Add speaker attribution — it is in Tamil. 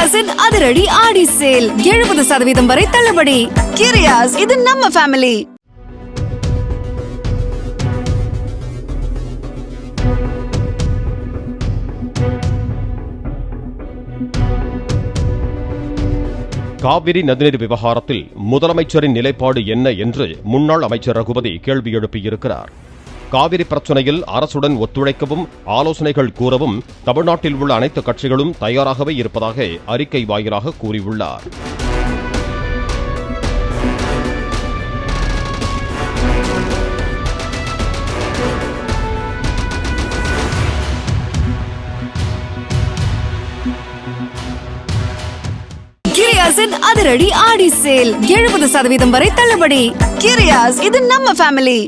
Speaker 1: கிரியாஸின் அதிரடி ஆடி சேல் 70% வரை தள்ளுபடி. கிரியாஸ், இது நம்ம ஃபேமிலி.
Speaker 2: காவிரி நதிநீர் விவகாரத்தில் முதலமைச்சரின் நிலைப்பாடு என்ன என்று முன்னாள் அமைச்சர் ரகுபதி கேள்வி எழுப்பியிருக்கிறார். காவிரி பிரச்சனையில் அரசுடன் ஒத்துழைக்கவும் ஆலோசனைகள் கூறவும் தமிழ்நாட்டில் உள்ள அனைத்து கட்சிகளும் தயாராகவே இருப்பதாக அறிக்கை வாயிலாக கூறியுள்ளார்.
Speaker 1: கிரியாஸின் அதிரடி ஆடி சேல் 70% வரை தள்ளுபடி. கிரியாஸ், இது நம்ம ஃபேமிலி.